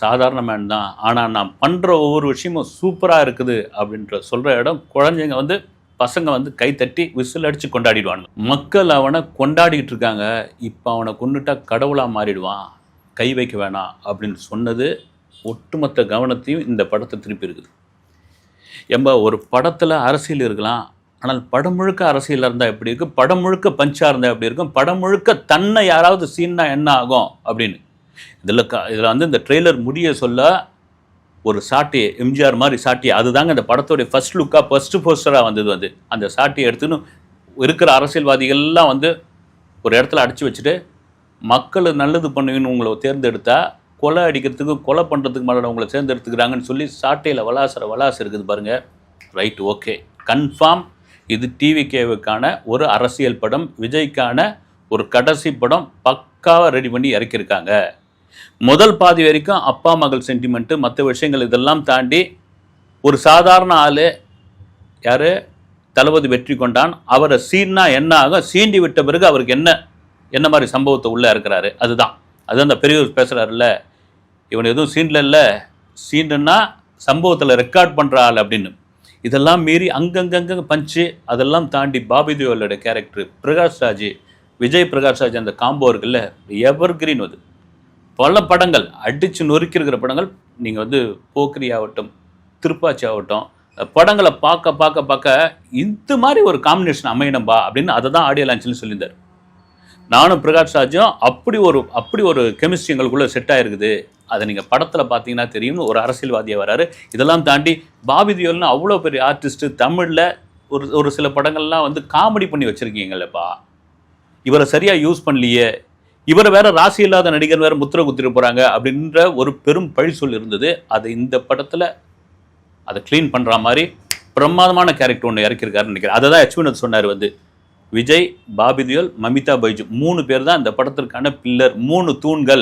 சாதாரண மேன் தான். ஆனா நான் பண்ற ஒவ்வொரு விஷயமும் சூப்பரா இருக்குது அப்படின்ற சொல்ற இடம் குழந்தைங்க வந்து பசங்க வந்து கை தட்டி விசில் அடிச்சு கொண்டாடிடுவானுங்க. மக்கள் அவனை கொண்டாடிக்கிட்டு இருக்காங்க. இப்ப அவனை கொன்னுட்டா கடவுளா மாறிடுவான். கை வைக்க வேணாம் அப்படின்னு சொன்னது ஒட்டுமொத்த கவனத்தையும் இந்த படத்தை திருப்பி இருக்குது. ஏம்பா ஒரு படத்துல அரசியல் இருக்கலாம். ஆனால் படம் முழுக்க அரசியல் இருந்தா எப்படி இருக்கும்? படம் முழுக்க பஞ்சா இருந்தா எப்படி இருக்கும்? படம் முழுக்க தன்னை யாராவது சீன்னா என்ன ஆகும் அப்படின்னு. இதில் வந்து இந்த ட்ரெய்லர் முடிய சொல்ல ஒரு சாட்டியை எம்ஜிஆர் மாதிரி சாட்டியை அதுதாங்க இந்த படத்தோடைய ஃபர்ஸ்ட் லுக்காக ஃபர்ஸ்ட் போஸ்டராக வந்தது. வந்து அந்த சாட்டியை எடுத்துன்னு இருக்கிற அரசியல்வாதிகள்லாம் வந்து ஒரு இடத்துல அடித்து வச்சுட்டு மக்கள் நல்லது பண்ணுவீன்னு உங்களை தேர்ந்தெடுத்தா கொலை அடிக்கிறதுக்கு கொலை பண்ணுறதுக்கு மேலே உங்களை தேர்ந்தெடுத்துக்கிறாங்கன்னு சொல்லி சாட்டையில் வலாச இருக்குது பாருங்கள். ரைட், ஓகே, கன்ஃபார்ம் இது டிவிகேவுக்கான ஒரு அரசியல் படம், விஜய்க்கான ஒரு கடைசி படம் பக்காவாக ரெடி பண்ணி இறக்கியிருக்காங்க. முதல் பாதி வரைக்கும் அப்பா மகள் சென்டிமெண்ட்டு மற்ற விஷயங்கள் இதெல்லாம் தாண்டி ஒரு சாதாரண ஆள் யார் தளபதி வெற்றி கொண்டான், அவரை சீன்னா என்ன ஆகும், சீண்டி விட்ட பிறகு அவருக்கு என்ன மாதிரி சம்பவத்தை உள்ளே இருக்கிறாரு அதுதான் அந்த பெரியவர் பேசுகிறாருல்ல, இவன் எதுவும் சீன்ல சீண்டுன்னா சம்பவத்தில் ரெக்கார்ட் பண்ணுற ஆள் அப்படின்னு. இதெல்லாம் மீறி அங்கங்கங்க பஞ்சு அதெல்லாம் தாண்டி பாபி தேவலோட கேரக்டர் பிரகாஷ் ராஜ், விஜய் பிரகாஷ் ராஜ் அந்த காம்போ இருக்குல்ல எவர் கிரீன். அது பல படங்கள் அடித்து நொறுக்கியிருக்கிற படங்கள். நீங்கள் வந்து போக்கிரி ஆகட்டும், திருப்பாச்சி ஆகட்டும், படங்களை பார்க்க இந்த மாதிரி ஒரு காம்பினேஷன் அமையணும்பா அப்படின்னு அதை தான் ஆடியோ லான்ச்சில் சொல்லியிருந்தார். நானும் பிரகாஷ் ராஜும் அப்படி ஒரு கெமிஸ்ட்ரி எங்களுக்குள்ளே செட் ஆகிருக்குது. அதை நீங்கள் படத்தில் பார்த்தீங்கன்னா தெரியும்னு ஒரு அரசியல்வாதியாக வராரு. இதெல்லாம் தாண்டி பாபி தியோல்னு அவ்வளோ பெரிய ஆர்டிஸ்ட்டு தமிழில் ஒரு சில படங்கள்லாம் வந்து காமெடி பண்ணி வச்சுருக்கீங்களப்பா, இவரை சரியாக யூஸ் பண்ணலையே, இவரை வேற ராசி இல்லாத நடிகர் வேற முத்திர குத்திர போகிறாங்க அப்படின்ற ஒரு பெரும் பழி சொல் இருந்தது. அது இந்த படத்தில் அதை க்ளீன் பண்ணுற மாதிரி பிரமாதமான கேரக்டர் ஒன்று இறக்கியிருக்காருன்னு நினைக்கிறேன். அதை தான் எச் சொன்னார். வந்து விஜய், பாபி தியோல், மமிதா பைஜு 3 பேர் தான் இந்த படத்திற்கான பில்லர், 3 தூண்கள்.